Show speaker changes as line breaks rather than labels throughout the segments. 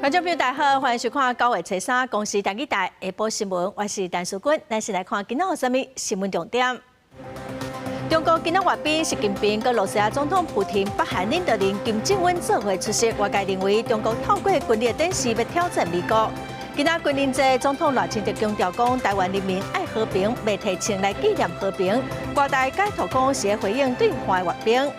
观众朋友，大家好，欢迎收看9月3日公视台语台下晡新闻，我是陈淑君，咱先来看今仔有啥物新闻重点。中国今仔阅兵，习近平跟罗西亚总统普京、北韩领导人金正恩做伙出席。外界认为，中国透过军力的展示要挑战美国。今仔军人节，总统赖清德强调讲，台湾人民爱和平，未提前来纪念和平。外界解读讲是回应对华阅兵。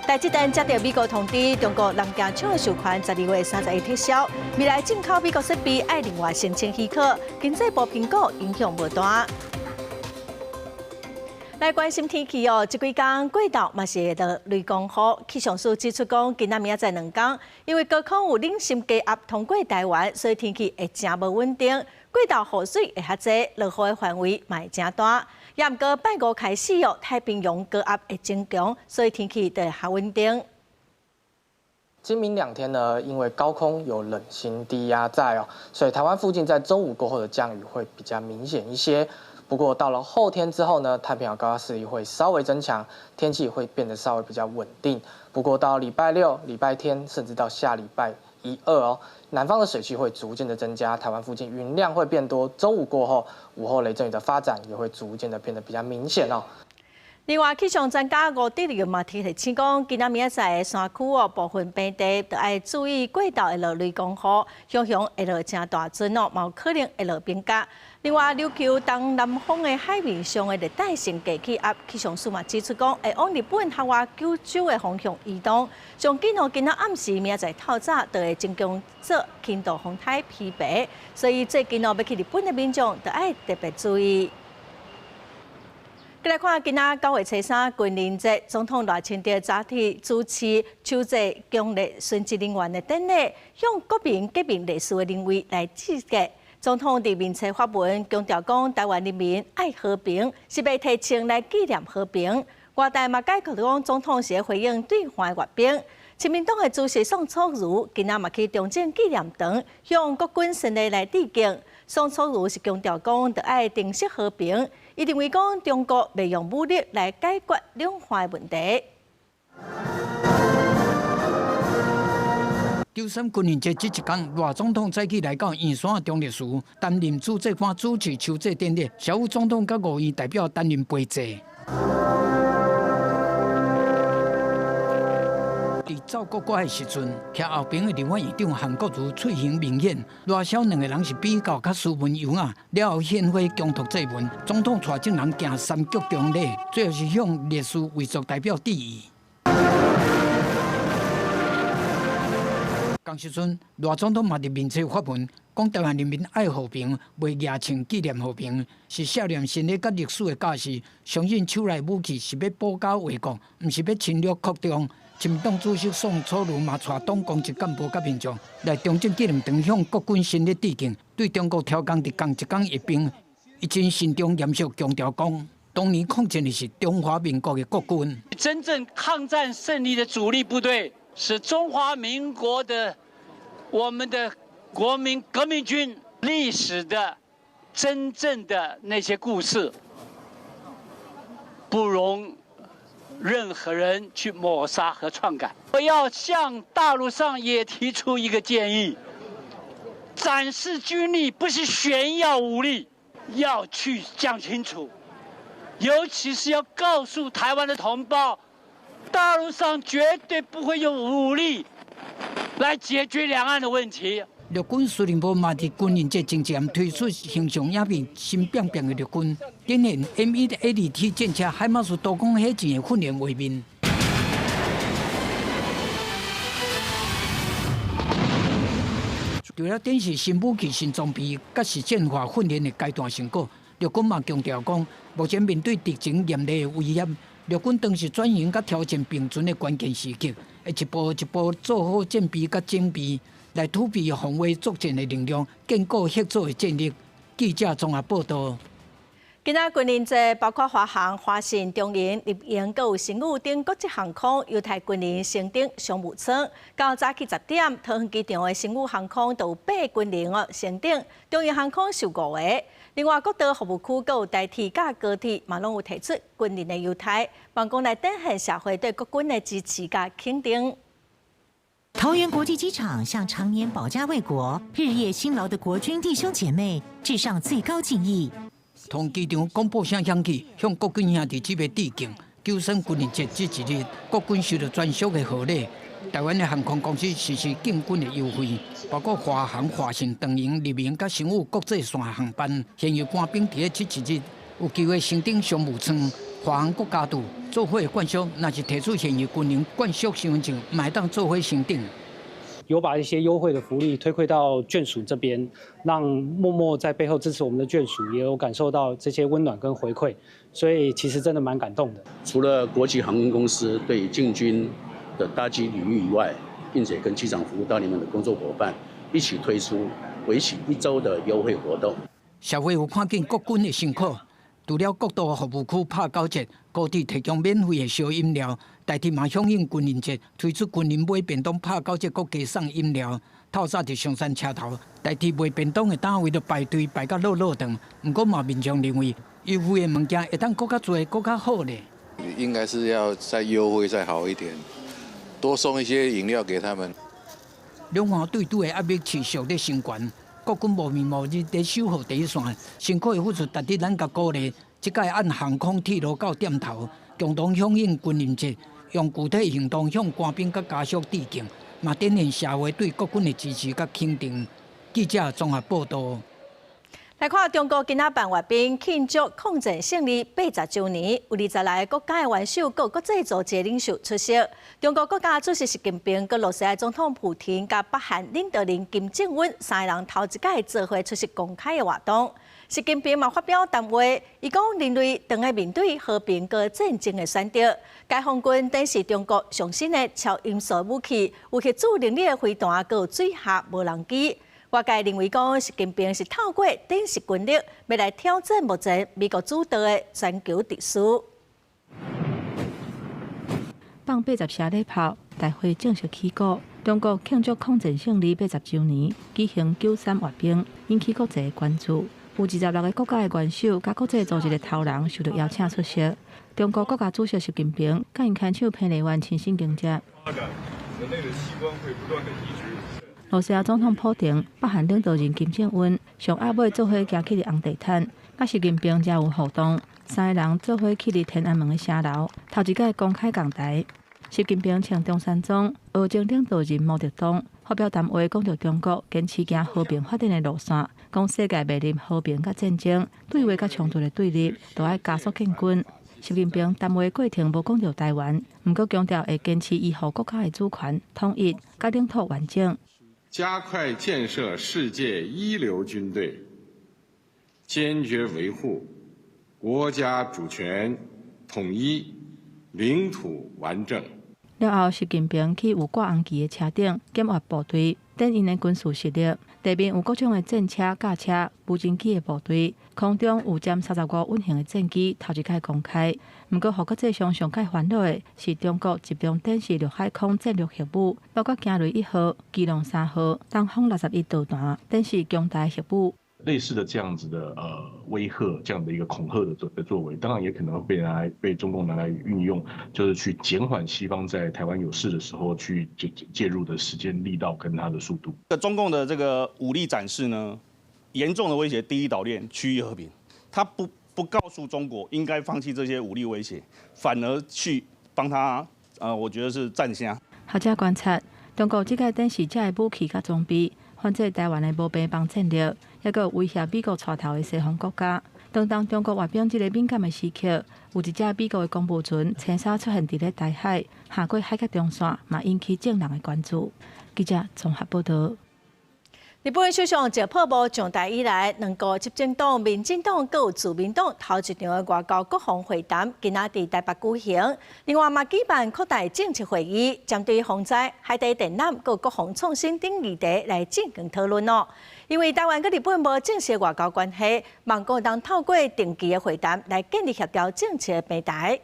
台积电接到美国通知，中国南京厂的授权12月31日撤销，未来进口美国设备要另外申请许可，经济部评估影响无大。来关心天气哦，这几天贵岛嘛是落雷公雨，气象署指出讲，今仔明仔载2天，因为高空有冷心低压通过台湾，所以天气会真无稳定。贵岛雨水会较济，落雨的范围嘛会真大。也毋过拜五开始哦，太平洋高压会增强，所以天气就会较稳定。
今明2天呢，因为高空有冷心低压在哦，所以台湾附近在周五过后的降雨会比较明显一些。不过到了后天之后呢，太平洋高压势力会稍微增强，天气会变得稍微比较稳定。不过到礼拜6、礼拜天，甚至到下礼拜1、2哦，南方的水汽会逐渐的增加，台湾附近云量会变多。周五过后，午后雷阵雨的发展也会逐渐的变得比较明显哦。
另外，气象专家吴德利嘛提醒讲，今仔明仔载的山区哦，部分平地都要注意过道会落雷公雨，熊熊会落真大阵哦，嘛有可能会落冰甲。另外，琉球东南方的海面上的热带性低气压，气象署嘛指出讲，会往日本海外九州的方向移动。上紧哦，今仔暗时明仔载透早就会增强做轻度风台疲惫，所以最近哦要去日本的民众，都要特别注意。再来看今仔9月3日军人节，总统赖清德早起主持秋节公历殉职人员的典礼，向国民革命烈士的灵位来致敬。总统伫面册发文强调讲，台湾人民爱和平，是要提前来纪念和平。外界嘛解读讲，总统是回应对华阅兵。亲民党的主席宋楚瑜今仔嘛去中正纪念堂，向国军胜利来致敬。宋楚瑜是强调讲，要爱珍惜和平。伊认为讲，中国未用武力来解决两岸问题。
93军人节这一天，赖总统早起来到圆山中烈祠担任主祭官主持秋祭典礼，小有总统甲5位代表担任陪祭。伫走国歌的时阵，徛后边的立法院长韩国瑜出行明显，赖小2个人是比较较斯文优雅。了后献花恭读祭文，总统带众人行三鞠躬礼，最后是向烈士遗族代表致意。同时阵，赖总统嘛伫面册发文，讲台湾人民爱和平，袂野庆纪念和平，是少年先烈甲历史的价值。相信手内武器是要保家卫国，毋是要侵略扩张。亲民党主席宋楚瑜嘛带党公职干部甲民众来中正纪念堂向国军先烈致敬，对中国挑工伫同一天阅兵，一真慎重严肃强调讲，当年抗战的是中华民国的国军。
真正抗战胜利的主力部队是中华民国的我们的国民革命军，历史的真正的那些故事，不容任何人去抹杀和篡改。我要向大陆上也提出一个建议：展示军力不是炫耀武力，要去讲清楚，尤其是要告诉台湾的同胞，大陆上绝对不会用武力来解决两岸的问题。
陆军司令部嘛伫军人节前前推出形象影片，新变变的陆军展现 M1A2T 战车海马斯多空火箭的训练画面。除了展示新武器、新装备，甲实践化训练的阶段成果，陆军嘛强调讲，目前面对敌情严厉的威胁，陆军当时转型甲挑战并存的关键时刻，会一步一步做好战备甲整备。来突避防卫作战的能量，建构合作的战力。记者综合报道。
今仔军人节包括华航、华信、中银、立营、阁有新宇等国际航空、犹太军人升等商务舱。到早起10点，桃园机场的新宇航空就有8军人升等，中银航空是5个。另外，各岛服务区阁有台铁、甲高铁，嘛拢有提出军人的优待，办公来展现社会对国军的支持甲肯定。
桃园国际机场向常年保家卫国、日夜辛劳的国军弟兄姐妹致上最高敬意。
同机场广播声响起，向国军兄弟姊妹致敬。救生军人节这一日，国军受到专属的贺礼。台湾的航空公司实施建军的优惠，包括华航、华信长荣、立明、甲新武国际线航班，现有官兵伫咧7日有机会升顶商务舱。华航国家队做伙冠销，若是提出现有军人冠销身份证，买当做伙升顶。
有把一些优惠的福利推馈到眷属这边，让默默在背后支持我们的眷属也有感受到这些温暖跟回馈，所以其实真的蛮感动的。
除了国际航空公司对建军的搭机领域以外，并且跟机场服务到你们的工作伙伴一起推出为期1周的优惠活动。
社会有看见国军的辛苦。除了国道服务区拍9折，高铁提供免费的小饮料，台铁嘛响应军人节，推出军人买便当拍9折，搁加送饮料。透早伫上山车头，台铁卖便当的单位就排队排到落长。不过嘛，民众认为优惠的物件会当搁较多、搁较好咧。
应该是要再优惠再好一点，多送一些饮料给他们。
两岸对赌的压力持续在升悬。国军无眠无日在守护第一线，辛苦的付出值得咱甲鼓励。即届按航空、铁路到点头，共同响应军人节，用具体行动向官兵甲家属致敬，嘛展现社会对国军的支持甲肯定。记者综合报道。
来看中国今仔办阅兵庆祝抗战胜利80周年，有20来个国家的元首、各国际组织领袖出席。中国国家主席习近平、俄罗斯总统普京、甲北韩领导人金正恩3个人头一届做伙出席公开的活动。习近平嘛发表谈话，伊讲人类正在面对和平和战争的选择。解放军等是中国上新的超音速武器，有核子能力的飞弹，佮水下无人机。外界认为讲，习近平是透过展示军力，要来挑战目前美国主导的全球秩序。
放80声礼炮，大会正式起鼓。中国庆祝抗战胜利80周年，举行93阅兵，引起国际关注。有26个国家的元首甲国际组织的头人受到邀请出席。中国国家主席习近平甲因牵手彭丽媛亲身迎接。发展人类的器官会不断的移植。俄罗斯总统普京、北韩领导人金正恩上暗暝做伙行去红地毯，甲习近平才有互动。3个人做伙去天安门的城楼，头一届公开讲台。习近平请中山装，俄政领导人毛泽东发表谈话，讲到中国坚持行和平发展的路线，讲世界面临和平甲战争、对话甲冲突的对立，都要加速建军。习近平谈话过程无讲到台湾，不过强调会坚持维护国家的主权、统一甲领土完整。
加快建设世界一流军队，坚决维护国家主权、统一、领土完整。
了后，习近平去有挂红旗的车顶检阅部队，展因的军事实力。地面有各种的战车、驾车、无人机的部队，空中有占35运行的战机，头一届公开。不过，互国际上上界烦恼的是中国集中展示陆海空战略核武，包括惊雷1号、基隆3号、东风61导弹，展示强大核武。
类似的这样子的威吓，这样的一个恐吓的作为，当然也可能被中共拿来运用，就是去减缓西方在台湾有事的时候去介入的时间、力道跟它的速度。
中共的这个武力展示呢，严重的威胁第一岛链区域和平。他不告诉中国应该放弃这些武力威胁，反而去帮他我觉得是站下。
学者观察，中国这届展示这的武器甲装备，反制台湾的无边防战略，也有威胁美国带头的西方国家。当中国阅兵这个敏感的时刻，有一只美国的公务船青纱出现伫咧台海，下过海峡中线，嘛引起众人的关注。记者综合报道。
日本首相石破茂上台以来，两个执政党、民进党佮自民党头一场的外交国防会谈，今仔伫台北举行。另外嘛举办扩大政策会议，针对防灾、海底电缆佮国防创新等议题来进行讨论哦。因为台湾佮日本无正式外交关系，望共当透过定期的会谈来建立协调政策的平台。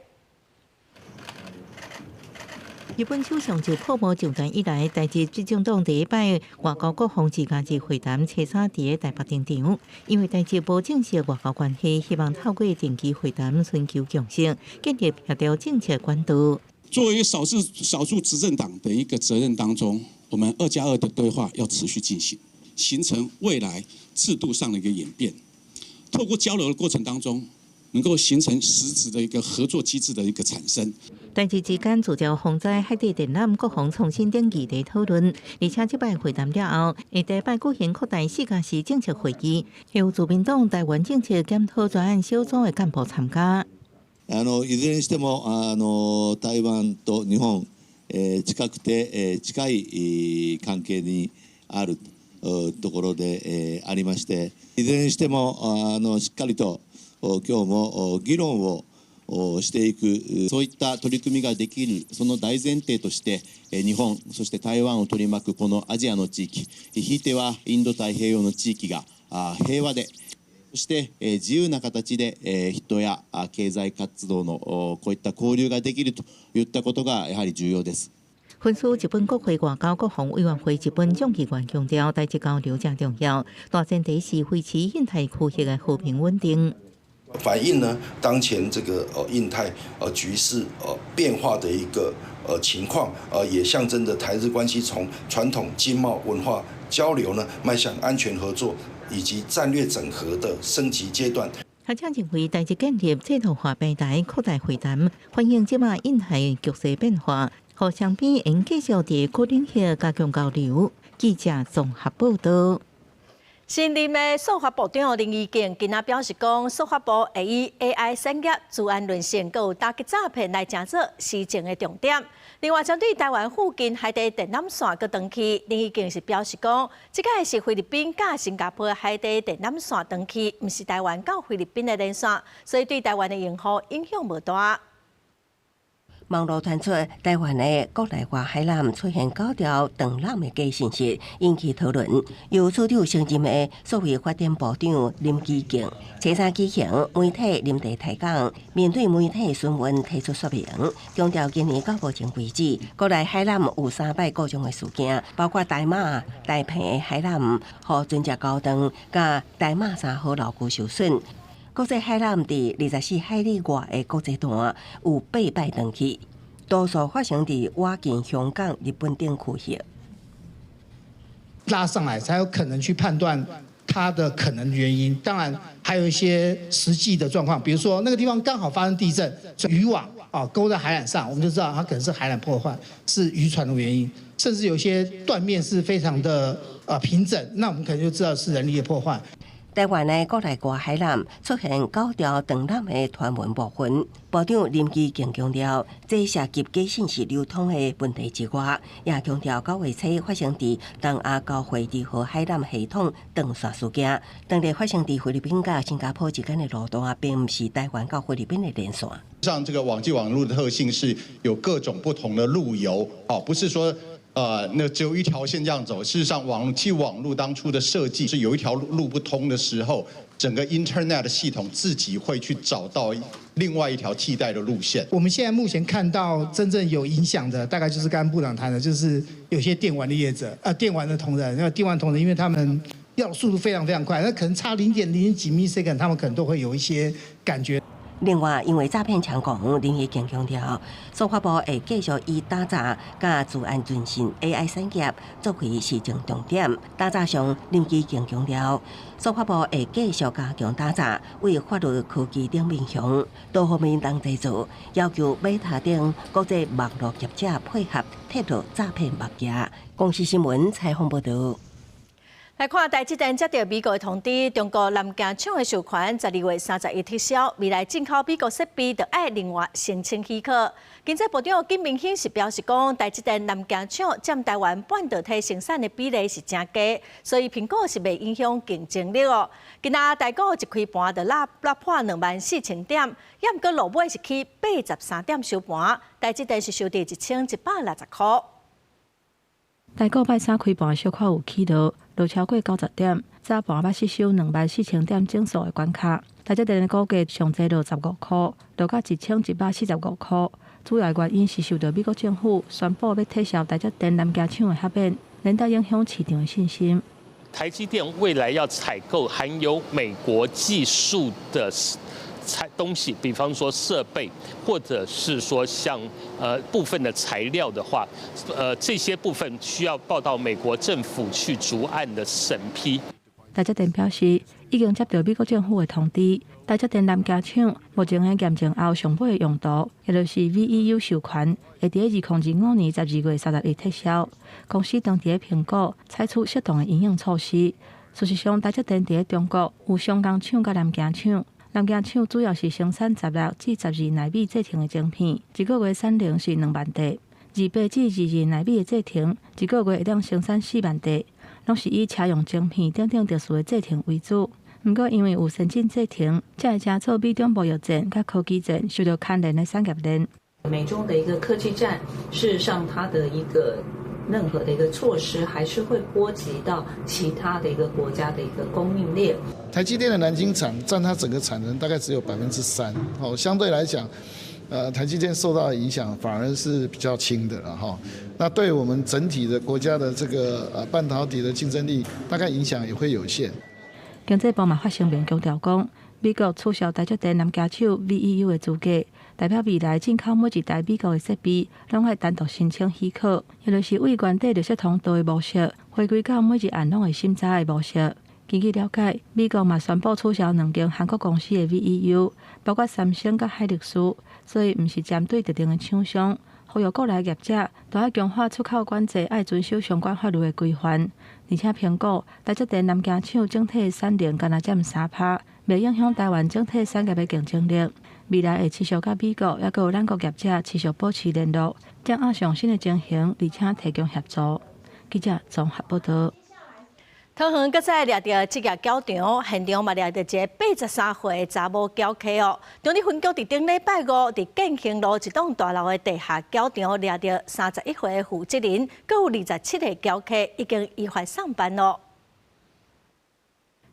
日本首相就破幕上台以来，代志执政党第一摆外交国防自家会谈车衫伫台北登场，因为代志无正式外交关系，希望透过定期会谈寻求共识，建立协调政策管道。
作为少数执政党的一个责任当中，我们2+2的对话要持续进行，形成未来制度上的一个演变。透过交流的过程当中，能够形成实质的一个合作机制的一个产生。
代志之间聚焦防灾海底电缆各方创新等议题讨论，而且这摆会谈了后，会第一摆举行扩大4+4政策会议，由自民党台湾政策检讨专案小组的干部参加。
いずれにしても台湾と日本近くて近い関係にあるところでありまして、いずれにしてもしっかりと今日も議論をしていく、そういった取り組みができる、その大前提として日本そして台湾を取り巻くこのアジアの地域、ひいてはインド太平洋の地域が平和で、そして自由な形で人や経済活動のこういった交流ができるといったことがやはり重要です。
分属日本国会外交国防委员会日本总议员强调，代际交流正重要，大前提是维持印太区域的和平稳定。
反映呢当前这个印太局势变化的一个情况，也象征着台日关系从传统经贸文化交流呢迈向安全合作以及战略整合的升级阶段。
他将认为代际建立制度化平台扩大会谈，反映即马印太局势变化，互双边应继续伫各领域加强交流。记者综合报道。
新任的司法部长林宜敬今仔表示讲，司法部会以 AI 产业、治安沦陷，佮有打击诈骗来正做施政的重点。另外，针对台湾附近海底电缆线佮断去，林宜敬是表示讲，即个是菲律宾甲新加坡的海底电缆线断去，毋是台湾到菲律宾的连线，所以对台湾的用户影响无大。
网络传出台湾的国内外海缆出现9条断缆的假信息，引起讨论。由处长升任的所谓发展部长林基敬，初三举行媒体临地台讲，面对媒体询问提出说明，强调今年到目前为止，国内海缆有3摆各种的事件，包括台马、台澎的海缆和船只高档，甲台马3号牢固受损。国际海缆伫24海里外的国际段有8摆断去，多数发生伫瓦近香港、日本等区域。
拉上来才有可能去判断它的可能原因。当然还有一些实际的状况，比如说那个地方刚好发生地震，渔网勾在海缆上，我们就知道它可能是海缆破坏，是渔船的原因。甚至有些断面是非常的平整，那我们可能就知道是人力的破坏。
台湾的国内外海缆出现9条断缆的传闻部分，部长林基敬强调，这涉及假信息流通的问题之外，也强调9月初发生伫东亚交汇2号海缆系统断线事件，当日发生伫菲律宾甲新加坡之间的路段，并不是台湾到菲律宾的连线。
像这个网际网路的特性是有各种不同的路由，不是说。那只有一条线这样走。事实上，网路当初的设计是有一条路不通的时候，整个 Internet 的系统自己会去找到另外一条替代的路线。
我们现在目前看到真正有影响的，大概就是刚刚部长谈的，就是有些电玩的业者，电玩的同仁，电玩同仁，因为他们要速度非常非常快，那可能差0.0几 ms， 他们可能都会有一些感觉。
另外，因为诈骗猖狂，林宜敬强调，司法部会继续以打诈甲治安遵循 AI 产业作为施政重点。打诈上，林宜敬强调，司法部会继续加强打诈，为法律科技等面向多方面同齐做，要求Meta等国际网络业者配合，铁路诈骗目标。公视新闻采访报道。
来看台积电接到美国的通知，中国南京厂的授权12月31撤销，未来进口美国设备就要另外申请许可。经济部长金明兴是表示讲，台积电南京厂占台湾半导体生产的比例是真低，所以苹果是袂影响竞争力哦。今仔台股一开盘就拉破24000点，也毋过落尾是去83点收盘，台积电是收伫1160块。
台股拜三开盘小可有起落超过90点，早盘捌失守24000点整数的关卡。台积电的股价上济落15块，落到1145块。主要原因是受到美国政府宣布要撤销台积电南京厂的合并，连带影响市场的信心。
台积电未来要采购含有美国技术的东西，比方说设备，或者是说像部分的材料的话，这些部分需要报到美国政府去逐案的审批。
台积电表示，已经接到美国政府的通知，台积电南加厂目前喺验证后上尾的用途，也就是 VEU 授权，会伫2025年12月30日撤销。公司当地评估采取适当的营运措施。事实上，台积电伫中国有双工厂甲南京厂。南京厂主要是生产16至12纳米制程的晶片，一个月产能是2万台；28至22纳米的制程，一个月会当生产4万台。拢是以车用晶片等特殊的制程为主。不过，因为有先进制程，才会加速美中贸易战甲科技战受到牵连的产业链。
美中的一个科技战，事实上它的一个任何的一个措施，还是会波及到其他的一个国家的一个供应链。
台积电的南京厂占它整个产能大概只有3%，相对来讲。台积电受到的影响反而是比较轻的了哈，那对我们整体的国家的这个半导体的竞争力，大概影响也会有限。
经济部嘛发声明强调讲，美国取消台积电南加厂 VEU 的资格，代表未来进口每一台美国的设备，拢会单独申请许可，也就是为原底绿色通道的模式，回归到每一案拢会审查的模式。根据了解，美国嘛宣布取消2间韩国公司的 VEU， 包括三星甲海力士。所以，毋是针对特定的厂商，呼吁国内业者都要强化出口管制，要遵守相关法律的规范。而且评估，台积电南京厂整体的产能敢若占3%，袂影响台湾整体产业的竞争力。未来会持续甲美国，也有咱国业者持续保持联络，掌握上新的情形，而且提供协助。记者综合报道。
桃园搁再掠到职业教场，现场嘛掠到一个83岁查某教客哦。中坜分局伫顶礼拜5，伫建兴路一栋大楼的地下教场掠到31岁的负责人，搁有27个教客已经依法上班咯。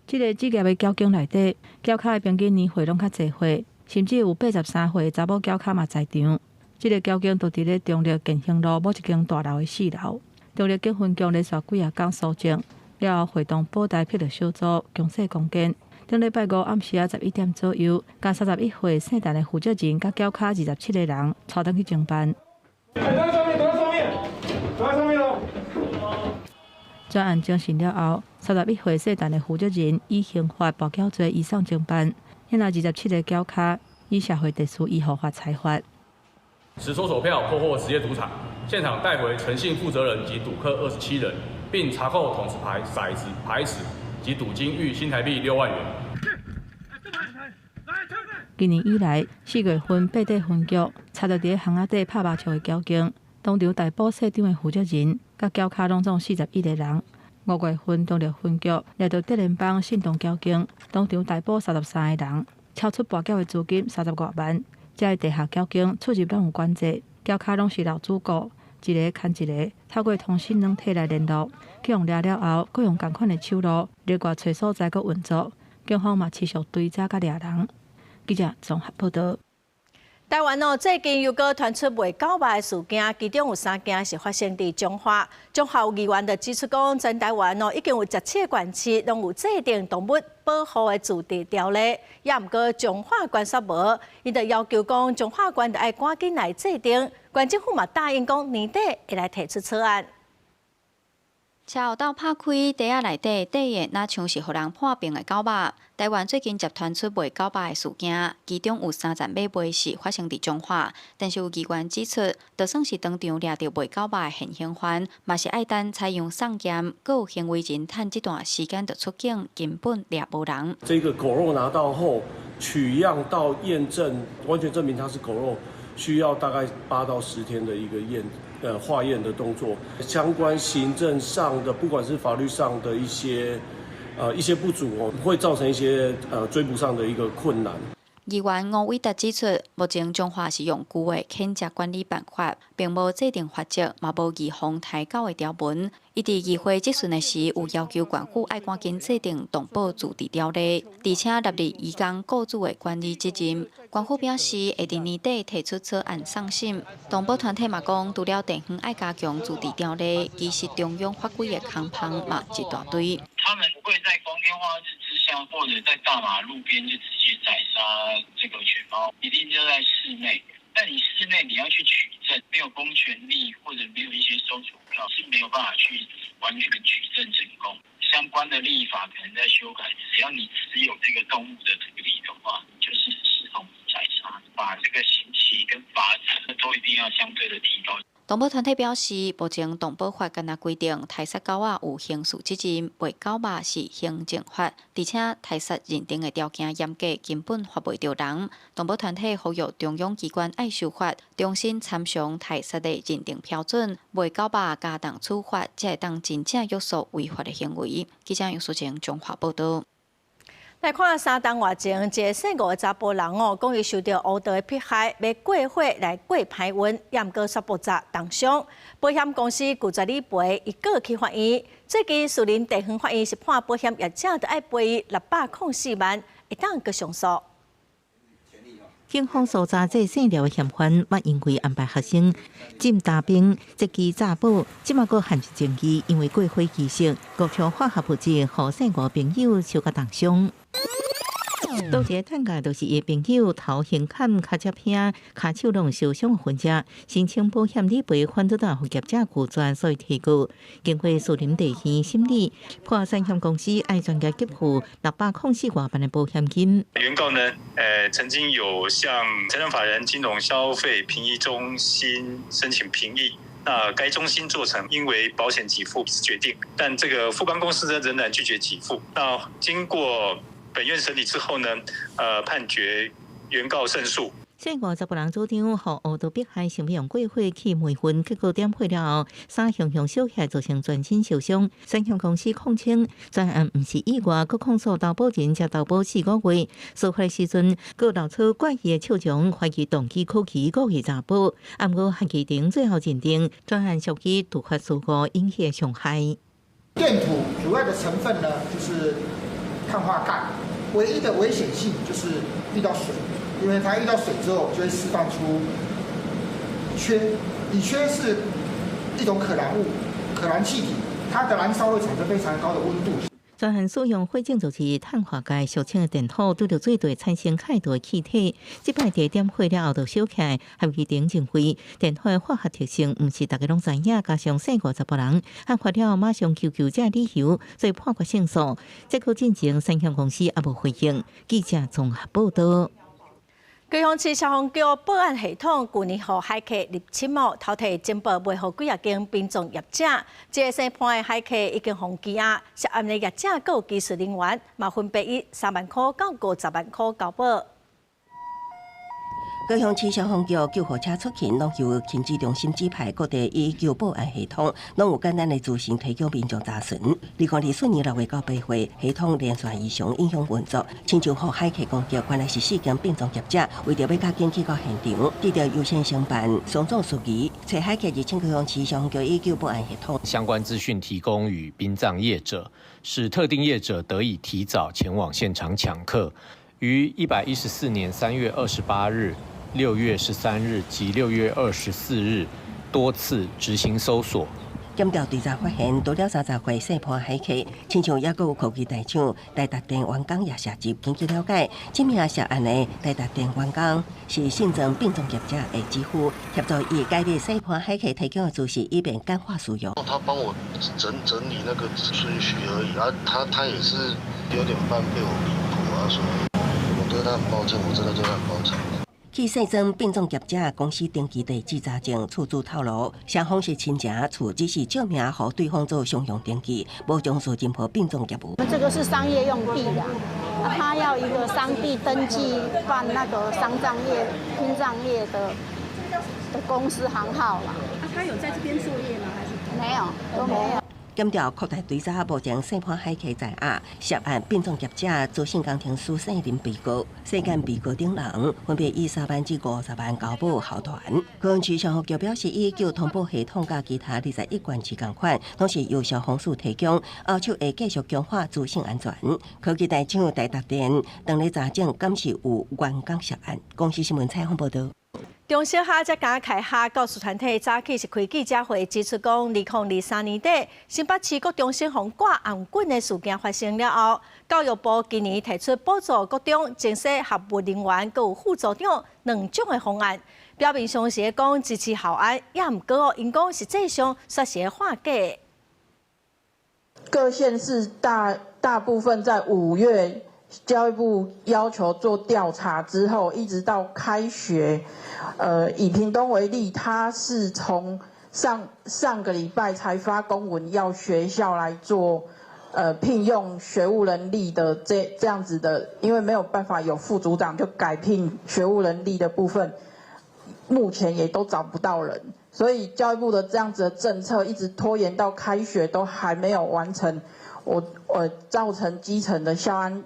这个职业的教场内底，教客的平均年岁拢较侪岁，甚至有83岁的查某教客嘛在场。这个教场就伫咧中坜建兴路某一间大楼的4楼。中坜警分局连续几啊天搜证。了后，会动保台霹雳小组强势攻坚。顶礼拜5暗时11点左右，甲31岁姓陈的负责人甲教卡27个人带登去侦办。专案侦讯了后，31岁姓陈的负责人以刑法暴缴罪移送侦办，现在27个教卡以社会特殊依合法裁罚。
持收手票破获职业赌场，现场带回诚信负责人及赌客27人。并查扣统子牌、骰子、牌尺及赌金逾新台币6万元。
今年以来，4月份8地分局查到伫巷仔底拍麻将的交警，当场逮捕社长的负责人，甲交卡拢总41个人。5月份中坜分局掠到德联邦信动交警，当场逮捕33个人，超出跋缴的资金30多万。这地下交警出入拢有管制，交卡拢是老主顾。一个牵一个，透过通讯软体来联络，去用抓了后，搁用同款的手路，另外找所在搁运作。警方嘛持续追查甲抓人。记者综合报道。
台湾最近又搁传出卖狗肉的事件，其中有3件是发生伫中华。中华有议员就指出讲，全台湾已经有17个县市拢有制定动物保护的自治条例，也毋过中华关说无，伊就要求讲中华关就要赶紧来制定。县政府嘛答应讲年底会来提出草案。
车后道拍开，地下内底底的那像是互人破病的狗肉。台湾最近接传出卖狗肉的事件，其中有3件买卖是发生伫中华，但是有议员指出，就算是当场掠到卖狗肉的现行犯，嘛是爱等采用送检，搁有行为人趁这段时间就出境，根本掠无人。
这个狗肉拿到后，取样到验证，完全证明它是狗肉，需要大概8到10天的一个化验的动作，相关行政上的，不管是法律上的一些不足会造成一些追不上的一个困难。
议员吴伟达指出，目前中华是用旧的谴责管理办法，并无制定法则，嘛无预防抬高的条文。伊伫议会质询的时，有要求县府爱赶紧制定动保自治条例，而且纳入移工雇主的管理责任。县府表示会伫年底提出草案送审。动保团体嘛讲，除了地方爱加强自治条例，其实中央法规的空棚嘛一大堆。
他们不会在光天化日之下
像或者在大马路边就直接宰杀这个犬猫，一定就在室内。但你室内你要去取证，没有公权力或者没有一些搜索票是没有办法去完全取证成功。相关的立法可能在修改，只要你持有这个动物的土地的话，就是视同宰杀，把这个刑期跟罚则都一定要相对的提高。
动保团体表示，目前动保法敢若规定杀杀狗仔有刑事责任，喂狗肉是行政法，而且杀杀认定的条件严格，根本罚袂着人。动保团体呼吁中央机关爱守法，重新参详杀杀的认定标准，喂狗肉加重处罚，才会当真正约束违法的行为。记者杨淑晴综合报道。
来看3档外前，一个姓吴的查甫人讲伊受到殴打的迫害，要过火来过排温，验过煞爆炸重伤。保险公司拒绝理赔，伊告去法院。最近树林地方法院是判保险业者得爱赔伊604万，会当搁上诉。
警方搜查这姓廖的嫌犯，捌因为安排学生进大兵，这支查某即马阁含一证据，因为过火期间，各处化学物质互姓吴朋友受到重伤。多一个探价就是伊朋友头胸砍、脚趾片、骹手拢受伤的患者，申请保险理赔，反倒当负业者拒绝，所以提告。经过树林地县审理，判产险公司爱专家给付604万元的保险金。
原告呢，曾经有向财产法人金融消费评议中心申请评议。那该中心做成因为保险给付决定，但这个富邦公司呢仍然拒绝给付。那经过本院审理之后呢，判决原告胜诉。
姓吴查甫人主张互殴打迫害，想要用过火去灭烟，结果点火了后，三熊烧起来造成全身受伤。三熊公司控称专案毋是意外，佮控诉投保人才投保4个月，事发时阵佮闹出怪异的笑容，怀疑动机可疑，故意查保。按过合议庭最后认定，专案属于突发事故引起的伤害。
电土主要的成分呢，就是碳化钙，唯一的危险性就是遇到水。因为它遇到水之后，就会释放出乙炔。乙炔是一种可燃物、可燃气体，它的燃烧会产生非常高的温度。
专案使用火种就是碳化钙俗称的电土，对着水底产生氦度的气体。这摆地点火了后就烧起来，合议庭认为电土的化学特性毋是大家拢知影，加上姓吴查甫人案发了马上求救者理由，所以判决胜诉。这个进程三险公司也无回应。记者综合报道。
高雄市消防局报案系统去年予海客入侵偷摕金宝卖予几啊间殡葬业者，这个新判的海客已经封羁押，涉案的业者佮有技术人员，嘛分别以3万块到50万块交保。
高雄市消防局救护车出勤，拢由亲子中心指派各地医救报案系统，拢有简单的资讯提供民众查询。2024年6月到8月，系统连续异常影响运作，亲像互海客攻击，原来是4间殡葬业者为着要较紧去到现场，得到优先承办丧葬事宜，找海客入侵高雄市消防局医救报案系统。
相关资讯提供予殡葬业者，使特定业者得以提早前往现场抢客。于114年3月28日。6月13日及6月24日多次执行搜索。
检调调查发现，除了30岁细判海客，亲像也有科技大厂台达电员工也涉及。根据了解，这名涉案的台达电员工是姓郑殡葬业者的支付，协助伊改变细判海客提供的资讯，以便简化使用。
他帮我整理那个顺序而已啊，他也是有点半被我离谱啊，所以我对他很抱歉，我真的对他很抱歉。
去姓郑殡葬业者公司登记地址查证，处主透露，双方是亲情，处只是证明和对方做商用登记，无从事任何殡葬业务。
这个是商业用地的，他要一个商地登记办那个丧葬业、殡葬业的公司行号啦。
他有在这边作业吗？还是
没有，都没有。
检调扩大追查，目前细判海客在押，涉案殡葬业者资讯工程师4人被告，4间被告等人分别以3万至50万交保候团。高雄市消防局表示，医救通报系统甲其他21县市同款，拢是由消防署提供，后续会继续强化资讯安全。科技大厂台达电当日查证，敢是有员工涉案。公司新闻采访报道。
中小下才刚开下，告诉团体早起是开记者会，指出讲2023年底新北市各中心红挂红棍的事件发生了后，教育部今年提出补助各中正式学务人员佮有副组长2种的方案，表面上是讲支持校安，也毋过因讲实际上却是化解。
各县市大部分在5月。教育部要求做调查之后，一直到开学，以屏东为例，他是从上个礼拜才发公文要学校来做聘用学务人力的这样子的，因为没有办法有副组长，就改聘学务人力的部分，目前也都找不到人，所以教育部的这样子的政策一直拖延到开学都还没有完成，我造成基层的校安。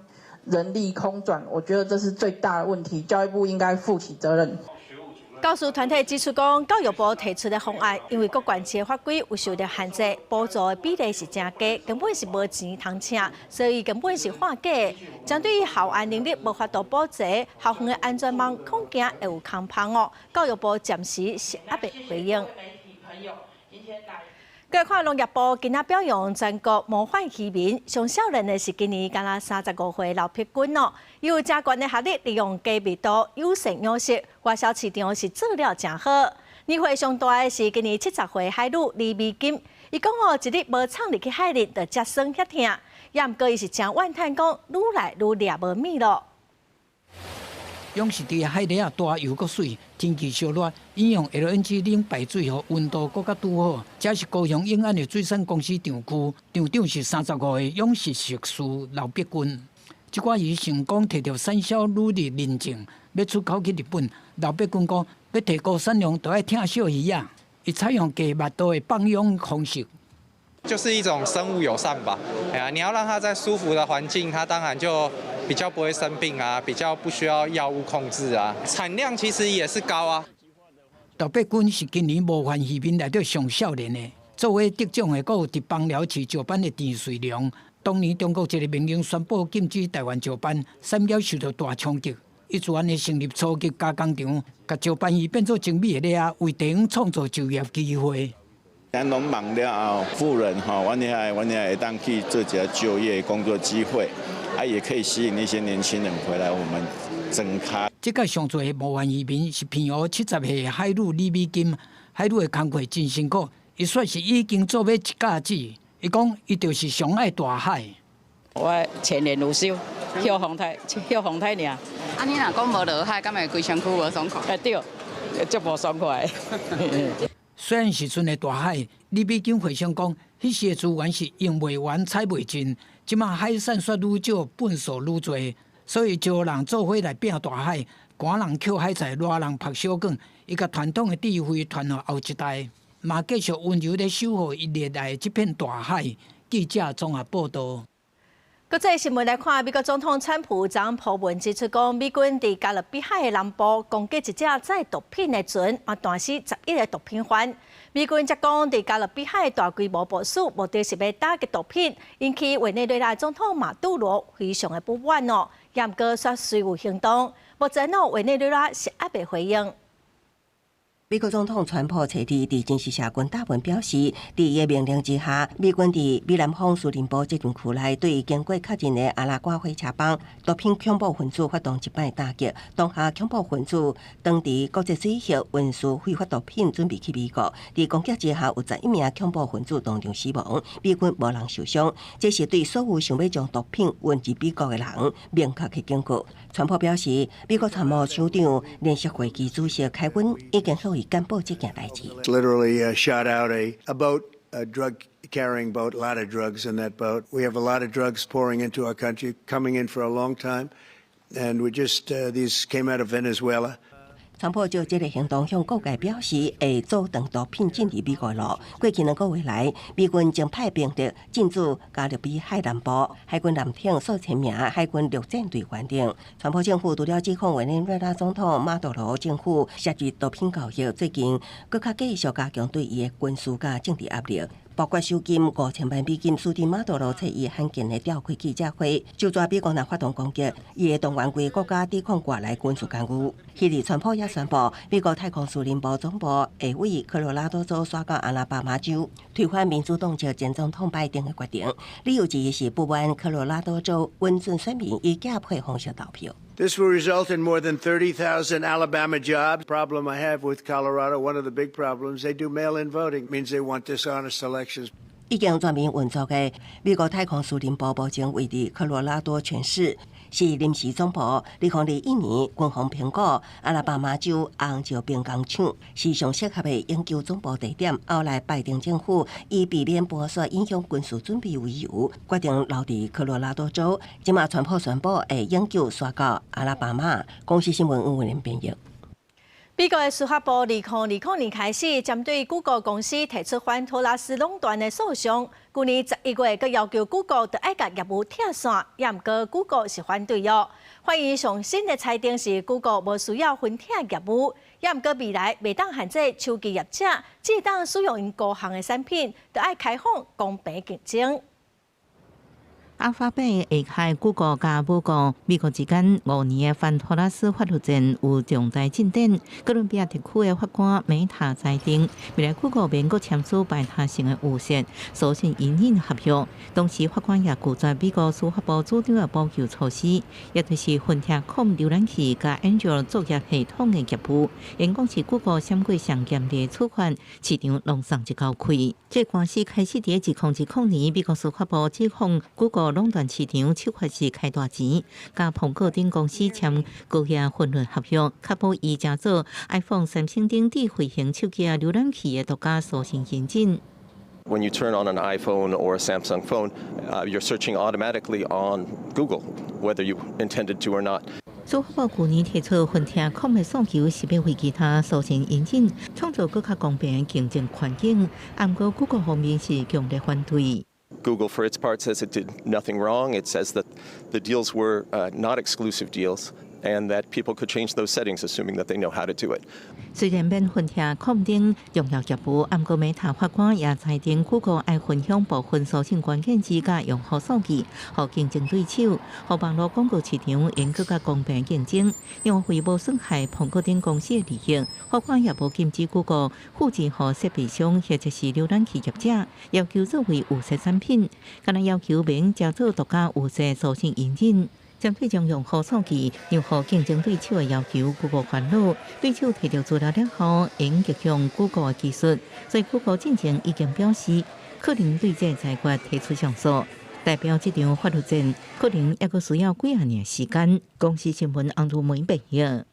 人力空转，我觉得这是最大的问题，教育部应该负起责任。
教师团体指出讲，教育部提出的方案，因为各县市的法规有受到限制，补助的比例是真低，根本是无钱通请，所以根本是化解。针对于校安能力无法度补齐，校方的安全网恐惊会有空棚哦。教育部暂时是还未回应。各看农业部今仔表扬全国模范渔民，上少年的是今年刚刚35岁刘碧君哦，伊有真悬的学历，利用低密度有性养殖，外销市场是做了真好。年岁上大的是今年70岁海女李美金，伊讲哦，一日无闯入去海里，就脚酸遐疼，也毋过伊是真怨叹讲，愈来愈掠无米咯。
养殖伫海里啊大又搁水，天气烧热，引用 LNG 冷排水后温度搁较拄好。这是高雄永安的水产公司厂区，厂长是35岁养殖硕士刘碧君。这寡鱼成功摕到产销履历认证，要出口去日本。刘碧君讲，要提高产量，就要疼小鱼啊。伊采用低密度的放养方式。
就是一种生物友善吧，哎呀，你要让它在舒服的环境，它当然就比较不会生病啊，比较不需要药物控制啊，产量其实也是高啊。
刘碧君是今年模范渔民内底上少年的，作为得奖的，还有伫邦寮市石斑的田瑞良。当年中国一个命令宣布禁止台湾石斑，产业受到大冲击。伊自然的成立初级加工厂，把石斑鱼变做精美的啊，为地方创造就业机会。
咱拢忙了后，富人阮也会当去做一个就业工作机会，也可以吸引一些年轻人回来我们增开。
这届上侪模范渔民是聘用70岁海女李美金，海女的工课真辛苦，伊说是已经做要一架子，伊讲伊就是上爱大海。
我前年有收，休风台尔。啊，你若讲无落海，敢会规身躯无爽快？对，足无爽快。
虽然时阵的大海，李美金回想讲，迄时的资源是用袂完、采袂尽，即马海产却愈少，粪扫愈多，所以招人做伙来拼大海，赶人捡海菜，热人拍小卷，伊甲传统的智慧传予后一代，嘛继续温柔地守护伊热爱这片大海。记者综合报道。
国际新闻来看，美国总统川普昨破文指出，讲美军伫加勒比海的南部攻击一只载毒品的船，断死11个毒品犯。美军则讲，伫加勒比海大规模部署，目的是要打击毒品，引起委内瑞拉总统马杜罗非常的不满哦。也毋过却随有行动，目前委内瑞拉是还未回应。
美国总统川普初地伫真实社群大文表示，伫伊的命令之下，美军伫美南方苏林堡这段区内，对经过确认的阿拉瓜火车帮毒品恐怖分子发动一摆打击。当下恐怖分子当伫国际水域运输非法毒品，准备去美国。伫攻击之下，有11名恐怖分子当场死亡，美军无人受伤。这是对所有想要将毒品运至美国的人明确的警告。川普表示，美国参谋长长联席会议主席凯文已经向伊简报这件代志。
Literally shot out a boat, a drug-carrying boat, a lot of drugs in that boat. We have a lot of drugs pouring into our country, coming in for a long time, and we just these came out of Venezuela.
川普就这个行动向各界表示，会阻断毒品进入美国路。过去2个月来，美军将派兵的进驻加勒比海南部，海军舰艇数千名海军陆战队员等。川普政府除了指控委内瑞拉总统马杜罗政府涉及毒品交易，最近更加继续加强对伊的军事甲政治压力。包括收金5000万美金，苏迪马多罗在伊罕见的召开记者会，就抓美国人发动攻击，伊会动员规国家抵抗外来军事干预。希里川普也宣布，美国太空司令部总部会为科罗拉多州刷到阿拉巴马州，推翻民主党籍前总统拜登的决定。理由之一是不满科罗拉多州温准选民以假配方式投票。
This will result in more than 30,000 Alabama jobs. Problem I have with Colorado, one of the big problems, they do mail-in voting. Means they want dishonest elections.
已经全面运作的美国太空司令部目前位于科罗拉多全市，是临时总部。2021年，军方评估阿拉巴马州红石兵工厂是上适合的研究总部地点。后来，拜登政府以避免剥削影响军事准备为由，决定留伫科罗拉多州。今麦川普宣布会永久刷到阿拉巴马。公司新闻吴文玲编译。
美国的司法部2020年开始，针对 Google 公司提出反托拉斯垄断的诉讼。去年11月，佮要求 Google 得爱甲业务拆散，也毋过 Google 是反对哦。法院上新的裁定是 Google 无需要分拆业务，也毋过未来袂当限制手机业者只当使用因高项的产品，得爱开放公平竞争。
阿法贝下开 Google 甲美国之间5年的反托拉斯法律战有重大进展。哥伦比亚地区的法官美塔裁定，未来 Google 免阁签署排他性的污蔑，所信隐忍合约。同时，法官也拒绝美国司法部主张的补救措施，也就是分拆控浏览器甲 Android 作业系统的业务。因讲是 Google 闪过上严厉处罚，市场弄送一交亏。这官司开始伫2010年，美国司法部指控 Google 垄断市场，手法是开大钱，甲苹果等公司签高额分润合约，确保伊正做 iPhone、三星等智慧型手机浏览器的独家所信认证。
When you turn on an iPhone or a Samsung phone, you're searching automatically on Google, whether you intended to or not.
司法部去年提出分拆控的诉求，是要为其他所信认证创造更加公平的竞争环境。不过 Google 方面是强烈反对。
Google, for its part, says it did nothing wrong. It says that the deals were not exclusive deals and that people could change those settings, assuming that they know how to do it.
虽然免分拆控等重要业务，不过美塔法官也裁定 Google 爱分享部分所信关键字甲用户数据，互竞争对手，互网络广告市场应更加公平竞争，因为无损害苹果等公司的利益。法官也无禁止 Google 复制互设备商或者是浏览器业者，要求作为有色产品，敢若要求免加做独家有色所信认证。针对将用户数据让互竞争对手的要求 ，Google 烦恼，对手摕到资料了后，应逆向 Google 的技术，所以 Google 进前已经表示，可能对这裁决提出上诉。代表这场法律战，可能还阁需要几啊年时间。公司新闻安如梅报道。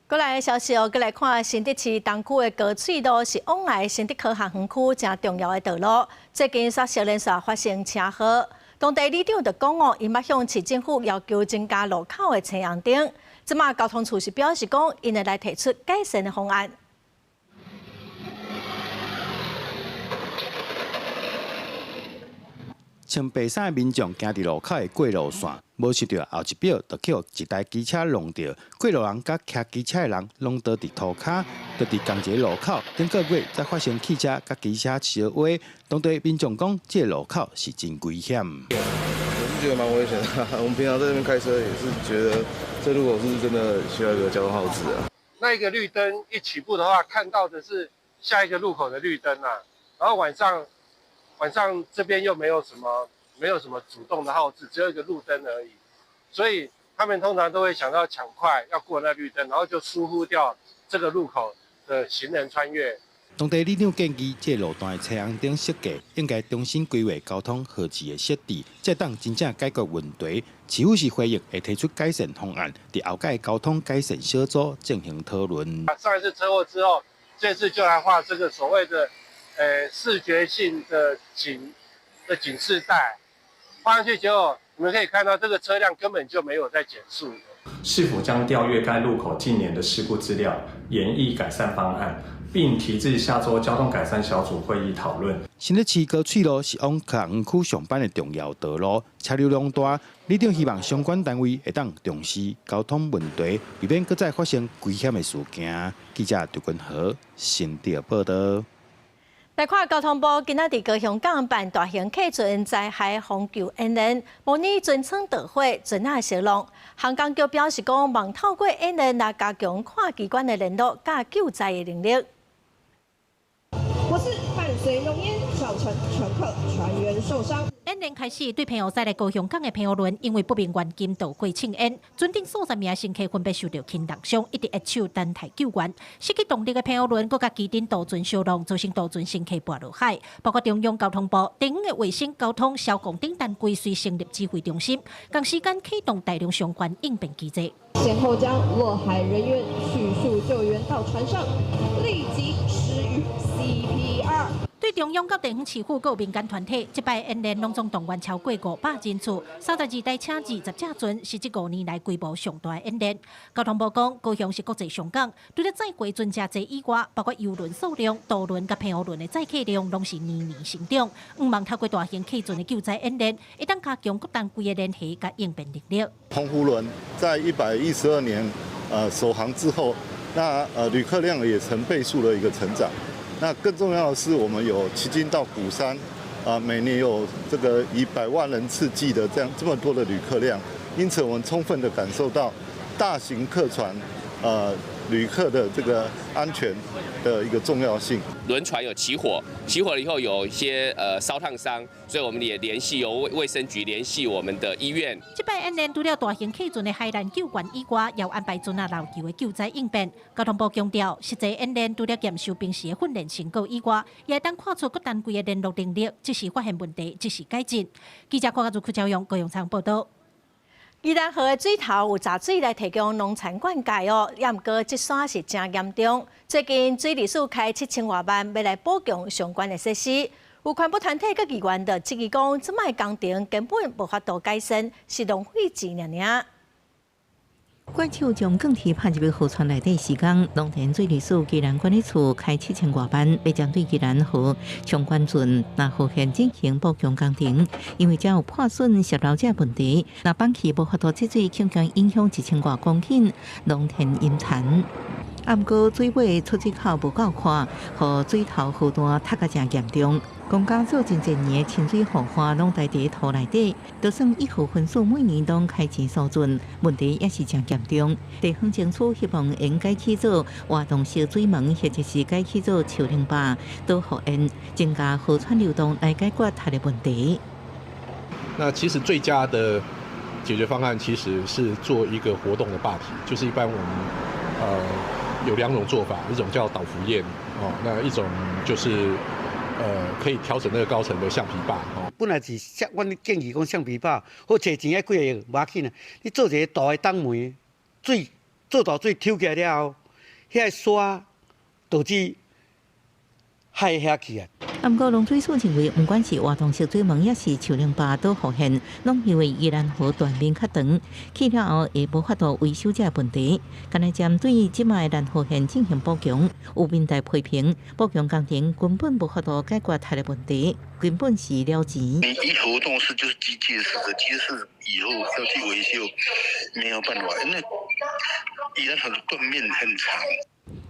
过来的消息哦，过来看新竹市东区的高水路是往来新竹科学园区正重要的道路，最近煞小连续发生车祸。当地里长就讲哦，伊要向市政府要求增加路口的青红灯。即马交通处是表示讲，因会来提出改善的方案。
穿白衫的民众行伫路口的过路线，无想到后一秒就去一台机车弄到，过路人甲骑机车的人拢倒伫涂骹，倒伫同一个路口。顶个月才发生汽车甲机车相划，当地民众讲，这个路口是真危险。
我是觉得蛮危险的，我们平常在这边开车也是觉得这路口是真的需要一个交通号志啊。
那一个绿灯一起步的话，看到的是下一个路口的绿灯啊，然后晚上这边又没有什么主动的号志，只有一个路灯而已，所以他们通常都会想到抢快要过那绿灯，然后就疏忽掉这个路口的行人穿越。
当地里长建议，这路段的车红灯设计应该重新规划交通号志的设置，才当真正解决问题。市府是回应会提出改善方案，伫后届交通改善小组进行讨论。
上一次车祸之后，这次就来画这个所谓的视觉性的警示带，画上去之后，你们可以看到这个车辆根本就没有在减速。
是否将调阅该路口近年的事故资料，研议改善方案，并提至下周交通改善小组会议讨论。
新竹市高水路是往科学园区上班的重要道路，车流量大，里长希望相关单位会当重视交通问题，避免再发生危险的事件。记者刘君豪新竹报道。
来看交通部今仔日高雄港办大型客船在海防救演练，模拟船舱导火、船下烧弄。航港局表示讲，望透过演练来加强跨机关的联络甲救灾的能力。
我是伴随浓烟造成乘客船员受伤。
演练开始，对澎湖在来高雄港的澎湖轮，因为不明原因导火庆烟，船顶数十名乘客分别受到轻重伤，一直一手等待救援。失去动力的澎湖轮，佮甲机顶渡船烧弄，造成渡船乘客跌落海。包括中央交通部、地方的卫生、交通、消防等单位随成立指挥中心，同时间启动大量相关应变机制。
先后将落海人员迅速救援到船上，立即施予 CPR。
对中央和地方市府、各民间团体，这摆演练拢总动员超过500人次，32台车、20只船，是这5年来规模上大的演练。交通部讲，高雄是国际上港，除了载过船只济以外，包括邮轮数量、渡轮甲澎湖轮的载客量，拢是年年成长。望透过大型客船的救灾演练，会当加强各单位的联系甲应变能力。
澎湖轮在112年首航之后，那旅客量也成倍数的一个成长。那更重要的是，我们有旗津到鼓山，每年有这个以100万人次计的这么多的旅客量，因此我们充分的感受到大型客船旅客的这个安全的一个重要性。
轮船有起火，起火了以后有一些烧烫伤，所以我们也联系由卫生局联系我们的医院。
这摆演练除了大型客船的海难救援以外，也安排船啊老旧的救灾应变。交通部强调，实际演练除了验收平时的训练成果以外，也当看出各单位的联络能力，即时发现问题，即时改进。记者郭家祖、邱朝阳、高雄场报道。宜兰河的水头有杂水来提供农产灌溉哦，也毋过这山是真严重。最近水利署开7000多万要来补强相关的设施，有环保团体佮议员就质疑讲，这摆工程根本无法度改善，是浪费钱尔。
怪手将更替拍入去河川内底时间，农田水利署宜兰管理处开7000多万，要针对宜兰河相关圳那河县进行补强工程，因为只有破损泄漏者问题，那放弃无法度节水，恐将影响1000多公顷农田引产。毋过水尾出水口无够宽，和水头河段塌个真严重。公家做真侪年的清水护花拢在地土内底，就算1号分数每年拢开钱疏浚，问题也是真严重。地方政府希望应该去做活动小水门，或者是该去做树林坝，都互因增加河川流动来解决它的问题。
那其实最佳的解决方案其实是做一个活动的坝体，就是一般我们有2种做法，一种叫导浮堰哦，那一种就是可以调整那个高层的橡皮坝哦。
本来是阮建议讲橡皮坝，好找钱要几个亿，无要紧啊。你做一个大的挡门，水做大水抽起来了后，遐个沙导致海遐去啊。
毋过农水署认为，不管是活动小水门，也是树林坝都复现，拢因为宜兰河断面较长，去了后也无法度维修这问题。干来针对即卖兰河县进行补强，有民代批评补强工程根本无法度解决它的问题，根本是了钱。
你一活动式就是机械式的，机械式以后要去维修没有办法，因为宜兰河的断面很长。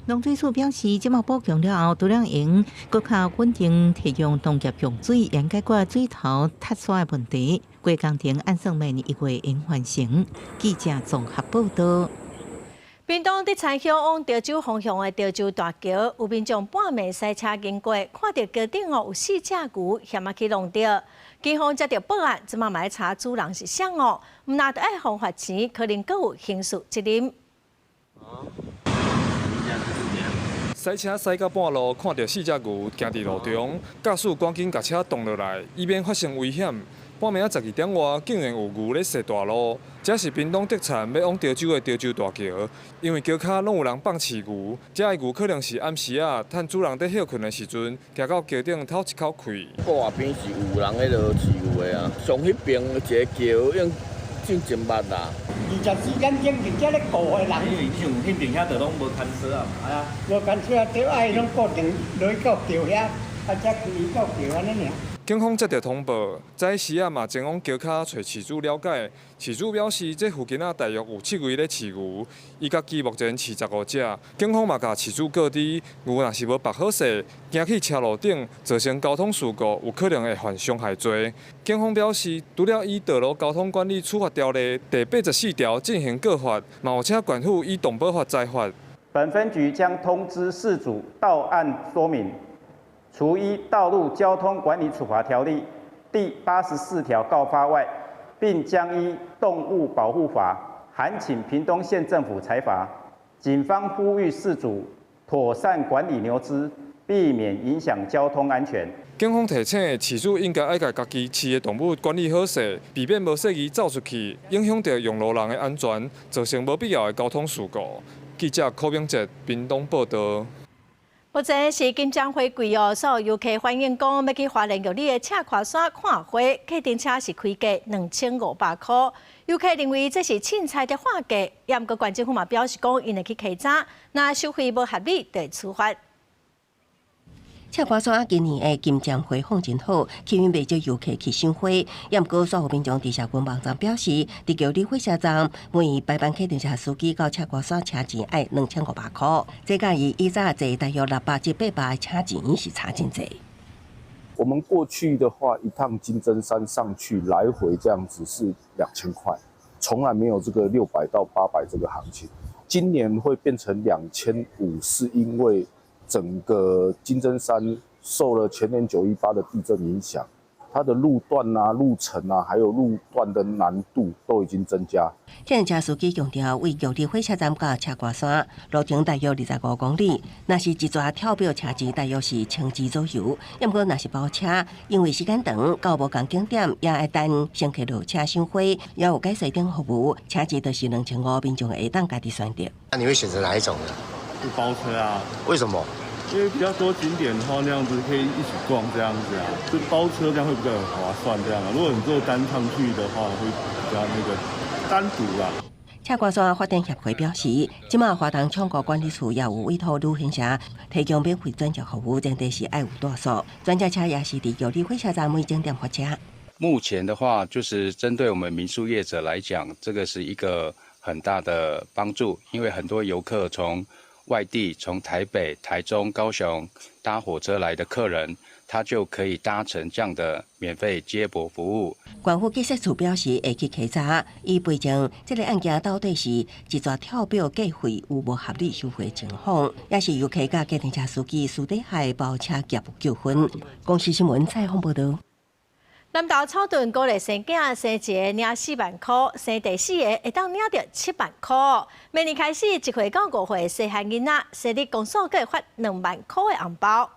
农水署表示，即卖补强了后，除了用更较稳定提供农业用水，也解决水头塌沙的问题。规工程按算明年1月应完成。记者综合报道。
屏东伫田乡往潮州方向的潮州大桥，有民众半暝驶车经过，看到桥顶有4只牛险啊去弄着。警方接到报案，即马来查主人是谁哦，毋但得爱罚钱，可能佫有刑事责任。
驶车驶到半路，看到4只牛行伫路中，驾驶赶紧把车动落来，以免发生危险。半暝12点外，竟然有牛咧驶大路。这是屏东特产，要往潮州的潮州大桥，因为桥骹拢有人放饲牛，这个牛可能是暗时啊，趁主人在休困的时阵，行到桥顶透一口气。
外边是有人喺度饲牛的啊，上迄边一个桥用进前捌啦。24点钟真正咧顾的人，像迄边遐就拢无牵车啊，系啊，无牵车啊，对爱拢固定落到桥遐，啊，才去到桥安尼尔。
警方接到通报，在时啊嘛前往桥骹找饲主了解，饲主表示这附近啊大约有7位咧饲牛，伊家己目前饲15只。警方嘛甲饲主告知，牛若是无绑好势，行去车路顶，造成交通事故，有可能会犯伤害罪。警方表示，除了以道路交通管理处罚条例第84条进行告发，嘛有请管府以动保法再发。
本分局将通知事主到案说明。 除依《道路交通管理处罚条例》第84条告发外，并将依《动物保护法》函请屏东县政府裁罚。警方呼吁事主妥善管理牛只，避免影响交通安全。
警方提醒饲主应该爱家己饲的动物管理好势，避免无适宜走出去，影响到用路人的安全，造成无必要的交通事故。记者柯明哲，屏东报道。
目前是金江花季哦，所有游客欢迎讲要去花莲玉里的赤跨山看花，客停车是开价2500块。游客认为这是凊彩的画价，也毋过县政府嘛表示讲，因会去稽查，若收费无合理，就会处罚。
赤跨山今年的金针花放真好，吸引不少游客去赏花。也毋过，所有民众伫社群网站表示，伫桥里火车站每排班客停车司机到赤跨山车钱要2500块，这甲以早坐大约600至800的车钱是差真济。
我们过去的话，一趟金针山上去来回这样子是2000块，从来没有这个600到800这个行情。今年会变成2500，是因为 整个金针山受了前年918的地震影响，它的路段啊、路程啊，还有路段的难度都已经增加。
现车司机强调，为玉里火车站到赤跨山路程大约25公里，若是一抓跳表车钱大约是1000支左右。要不过若是包车，因为时间长，到无同景点也会等乘客落车赏花，也有改水电服务，车钱就是2500，民众会当家己选择。
那你会选择哪一种呢？
是包车啊？为
什么？
因为比较多景点的话，那样子可以一起逛这样子啊，就包车这样会比较划算这样啊。如果你做单趟去的话，会比较那个单独啊。
赤跨山发展协会表示，即马花东创国管理处也有委托旅行社提供免费转接服务，前提是爱有大数。转接车也是伫玉里火车站每景点发车。
目前的话，就是针对我们民宿业者来讲，这个是一个很大的帮助，因为很多游客从外地从台北、台中、高雄搭火车来的客人，他就可以搭乘这样的免费接驳服务。
县府计设处表示会去稽查，以背证这个案件到底是一抓跳表计费有无合理收费情况，也是游客甲计程车司机私底下包车夹纠纷。公司新闻采访报道。
南投草屯鼓励生囝生一个领4万块，生第4个会当领到7万块。明年开始1岁到5岁细汉囡仔，生日公所会发2万块的红包。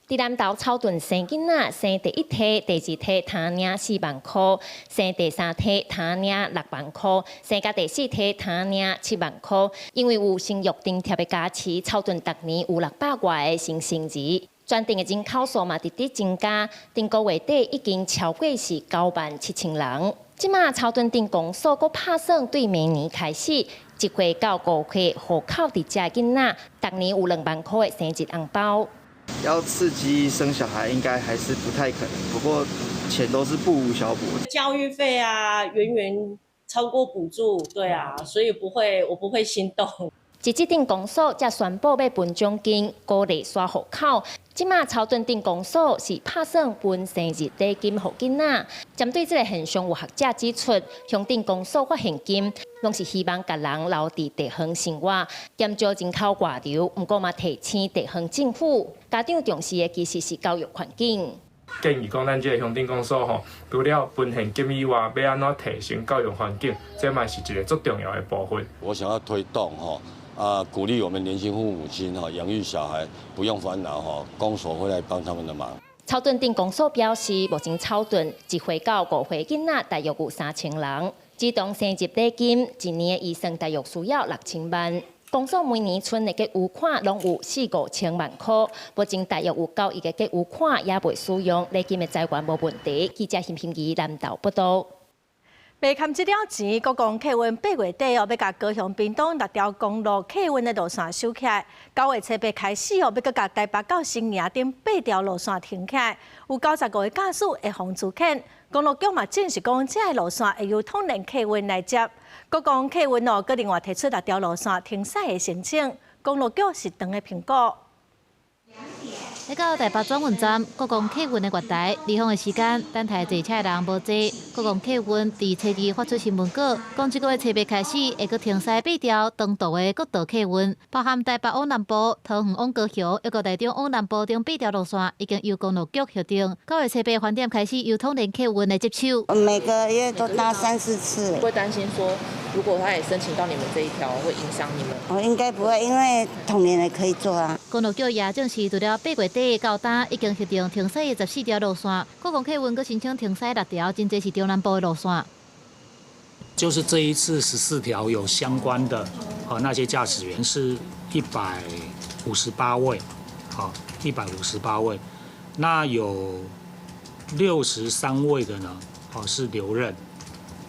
伫南投草屯生囡仔，生第1梯、第2梯通领4万块，生第3梯通领6万块，生到第4梯通领7万块。因为有生育津贴的加持，草屯逐年有600外个新生儿。 专定的人口数嘛，直直增加，顶个月底已经超过是97000人。即马草屯镇公所阁拍算对明年开始，1岁到5岁户口伫遮囡仔，逐年有2万块的生日红包。
要刺激生小孩，应该还是不太可能。不过钱都是不无小补。
教育费啊，远远超过补助，对啊，所以我不会心动。
一指定公所才宣布要分奖金，鼓励刷户口。即马草屯镇公所是拍算分生日礼金予囡仔。针对这个现象，有学者指出，乡镇公所发现金，拢是希望甲人留伫地方生活，减少人口外流。不过嘛，提醒地方政府，家长重视的其实是教育环境。
建议讲，咱这个乡镇公所吼，除了分现金以外，要安怎提升教育环境，这嘛是一个最重要的部分。
我想要推动鼓励我们年轻父母亲养育小孩不用烦恼公所会来帮他们的忙。
草屯镇公所表示，目前草屯1岁到5岁囡仔大约有3000人，自动生日礼金一年的预算大约需要6000万。公所每年存的余款拢有4-5千万块，目前大约有9亿个余款也未使用，礼金的财源无问题。记者辛平仪南投报道。
被砍这了钱，国光客运8月底要甲高雄屏东6条公路客运的路线收起来，9月初8开始要甲台北到新营等8条路线停起来。有95个驾驶会防自肯，公路局嘛证实讲，这个路线会由统联客运来接。国光客运佮另外提出6条路线停驶的申请，公路局是长的评估。
来到台北转运站，国光客运的月台离峰的时间，等待坐车的人无多。国光客运伫初二发出新闻稿，讲这个月初8开始会阁停驶8条长途的国道客运，包含台北往南部、桃园往高雄，抑个台中往南部等8条路线，已经由公路局核定。9月初8饭店开始由统联客运来接手。
每个月都搭3、4次。
会担心说，如果他也申请到你们这一条，会影响你们？
应该不会，因为统联的可以做啊。
公路局也证实，除了8月底到今已经核定停驶的14条路线，国光客运阁申请停驶6条，真侪是中南部的路线。
就是这一次14条有相关的，那些驾驶员是158位，158位，那有63位的呢，是留任，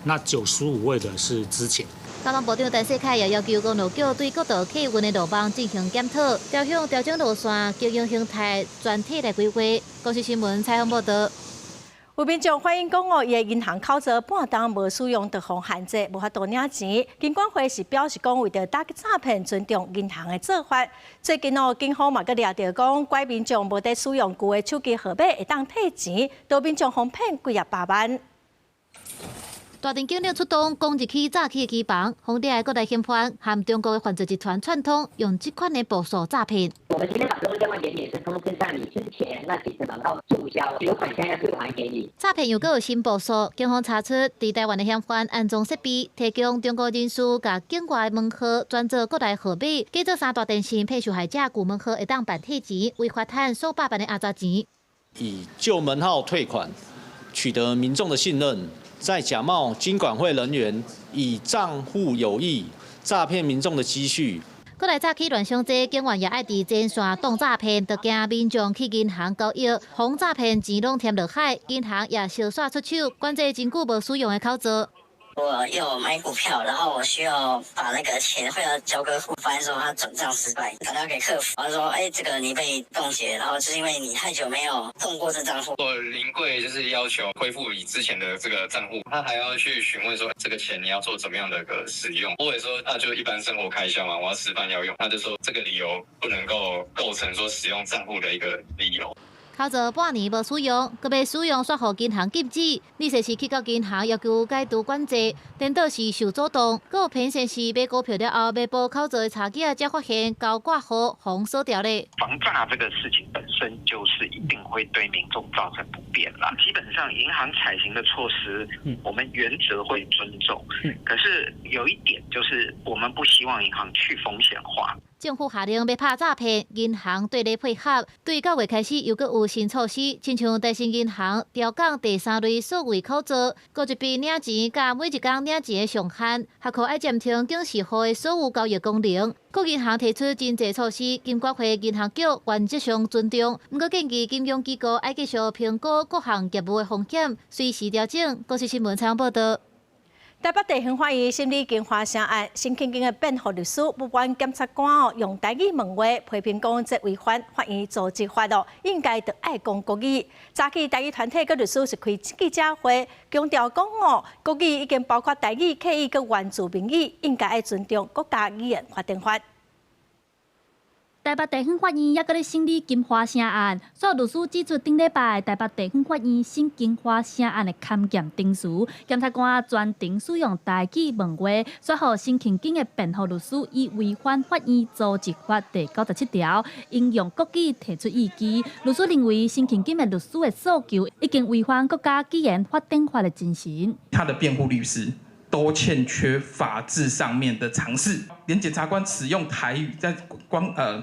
那95位的是资遣。
交通部长陈世凯也要求公路局对各道客运的路网进行检讨，调整路线、经营形态全体来规划。公视新闻采访报道。
有民众反映讲伊的银行口罩半当无使用特防限制，无法度领钱。金管会是表示讲，为着打击诈骗，尊重银行的做法。最近警方嘛，佮抓到讲，怪民众无得使用旧的手机号码会当退钱，多民众哄骗几啊8万。
大田警力出动，攻入去诈欺的机房，红店的各大嫌犯和中国的犯罪集团串通，用这款的部署诈骗。
我们今天把这个电话给你是通知在你之前，那其实马上注销，有款项要退还给你。
诈骗又有新部署，警方查出在台湾的嫌犯安装设备，提供中国人士甲境外门号转做各大号码，假做3大电信配受害者旧门号会当办退钱，违法赚数百万的压榨钱。
以旧门号退款，取得民众的信任。再假冒金管会人员，以账户有意诈骗民众的积蓄。
过来早起乱上街，警员也爱伫前线挡诈骗，就惊民众去银行交易，防诈骗钱拢添落海，银行也小刷出手，管制真久无使用的口罩。
我有买股票，然后我需要把那个钱汇到交割户，发现说他转账失败，打电话给客服，他说：“这个你被冻结，然后就是因为你太久没有动过这账户。”
我临柜就是要求恢复你之前的这个账户，他还要去询问说这个钱你要做怎么样的使用，或者说那就一般生活开销嘛，我要吃饭要用，他就说这个理由不能够构成说使用账户的一个理由。
口罩半年无使用，佮要使用，煞互银行禁止。你说是去到银行要求解除管制，颠倒是受主动。佮有偏向是买股票了后，买部口罩的查囝，才发现高挂号封锁掉咧。
防诈这个事情本身就是一定会对民众造成不便啦。基本上银行采行的措施，我们原则会尊重。可是有一点就是，我们不希望银行去风险化。
政府下令要拍诈骗，银行对咧配合。对9月开始又阁有新措施，亲像台新银行调降第3类数位口罩，各一笔领钱甲每一天领钱的上限，还可爱暂停警示号的所有交易功能。各银行提出真济措施，金管会银行局原则上尊重，不过建议金融机构要继续评估各项业务的风险，随时调整。公视新闻采访报道。
台北地方法院审理金华城案，新进京的辩护律师不管检察官用台语问话，批评讲这违反法院组织法应该得爱讲国语。早起台语团体跟律师是开记者会，强调讲国语已经包括台语、客语跟原住民语，应该爱尊重国家语言法定法。
台北地方法院也搁咧审理金华城案，所有律师指出，顶礼拜台北地方法院审金华城案的勘验定时，检察官专程使用台语问话，说互新庆京的辩护律师以违反法院组织法第97条，应用国语提出意见。律师认为，新庆京的律师的诉求已经违反国家语言法定法的精神。
他的辩护律师都欠缺法治上面的常识，连检察官使用台语在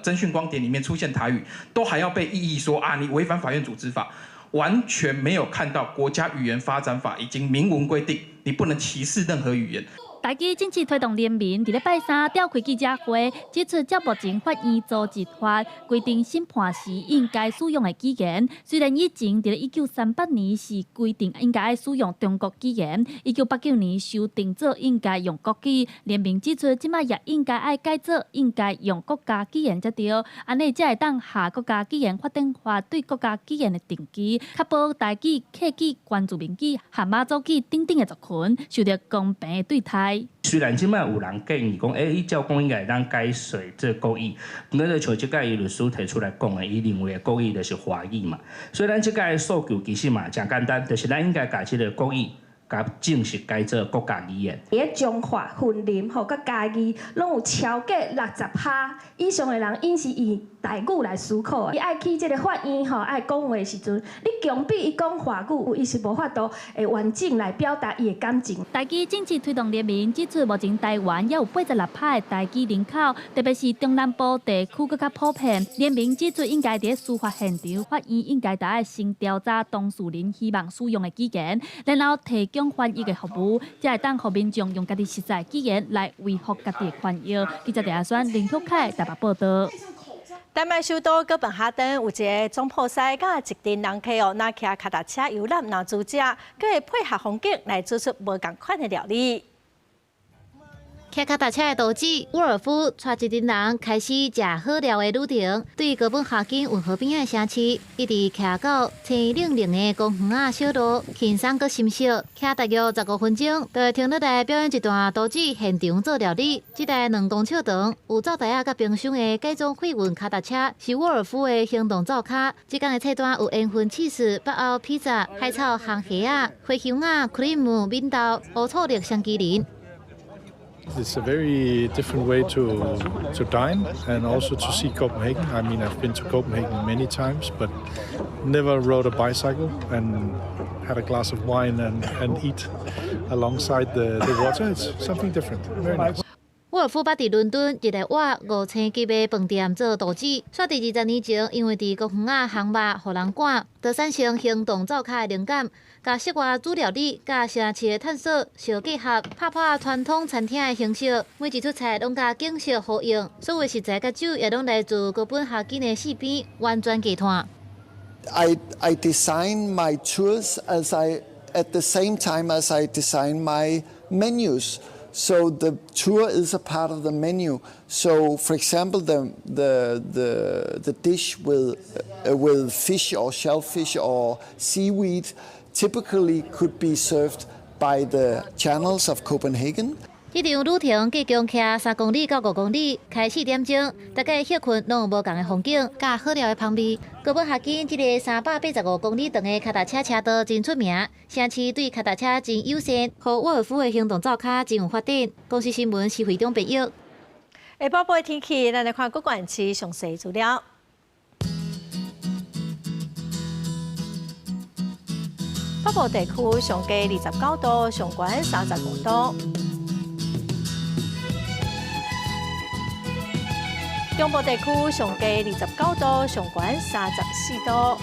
侦讯光点里面出现台语，都还要被异议说你违反法院组织法，完全没有看到国家语言发展法已经明文规定，你不能歧视任何语言。
台基政治推动联名，伫礼拜三召开记者会，指出照目前法院组织法规定审判时应该使用的语言，虽然以前伫1938年是规定应该使用中国语言，1989年修订做应该用国语，联名指出，即摆也应该爱改做应该用国家语言才对，安尼才会当下国家语言法典法对国家语言的定义，确保台语、客语、原住民语、和马祖语等等的族群受到公平的对待。
虽然即摆有人建议讲，伊照讲应该当改水这国语，不过像即届伊律师提出来讲的，伊认为国语就是华语嘛。所以咱即届诉求其实嘛真简单，就是咱应该把即个国语。甲正式改做国家语言。
伫中华、云林和甲嘉义，拢有超过60%以上的人，因是以台语来思考的。伊爱去即个法院吼，爱讲话的时阵，你强逼伊讲华语，伊是无法度会完整来表达伊的感情。
台基政治推动联名指出，目前台湾也有86%的台基人口，特别是中南部地区更较普遍。联名指出，应该伫司法现场，法院应该爱先调查当事人希望使用的语言，然后提供翻译的服务，才会当互民众用家己实在语言来维护家己的权益。记者陈选林福凯台北报道。
丹麦首都哥本哈根有一个总铺赛，甲一群人客哦，拿骑脚踏车游览男主角，佮会配合风景来做出无共款的料理。
骑脚踏车的导致沃尔夫带一群人开始食好料的旅程。对哥本哈根运河边的城市，一直骑到青冷冷的公园啊小路，轻松佮深色，骑大约15分钟，就会停落来表演一段导致现场做料理。这台2公尺长、有灶台啊佮冰箱的改装废运脚踏车，是沃尔夫的行动灶卡。这间的菜单有烟熏起司、北欧披萨、海草烘虾啊、花香啊、cream 面豆、乌醋栗香鸡仁。
It's a very different way to dine and also to see Copenhagen. I mean, I've been to Copenhagen many times, but never rode a bicycle and had a glass of wine and eat alongside the water. It's something different, very nice.
沃尔夫捌伫伦敦一个活5星级的饭店做导致，煞伫20年前，因为伫公园啊烘肉，互人赶，就产生行动灶卡的灵感，甲室外煮料理、甲城市的探索相结合，拍拍传统餐厅的形式，每一出菜拢甲景色呼应，所有食材甲酒也拢来自哥本哈根的四边，完全集团。
I design my tours at the same time as I design my menus. So the tour is a part of the menu. So, for example, the dish with fish or shellfish or seaweed typically could be served by the channels of Copenhagen.
这场旅程计共骑3公里到5公里，开4点钟，大家休困拢有无同的风景，甲好料的香味。哥本哈根这个385公里长的脚踏车车道真出名，城市对脚踏车真友善，和沃尔夫的行动灶卡真有发展。公司新闻是会中北约。
下晡晡的天气，咱来看各县市详细资料。北部地区上低29度，上悬35度。中部地区上低29度，上悬34度；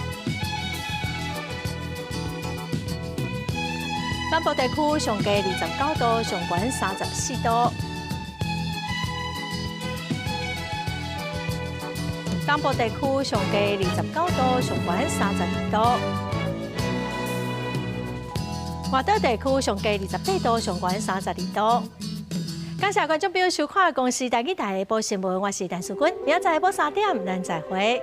南部地区上低29度，上悬34度；东部地区上低29度，上悬32度；外岛地区上低28度，上悬32度。感谢观众朋友收看《公视台语台》播新闻，我是陈淑君，明仔载下晡3点，咱再会。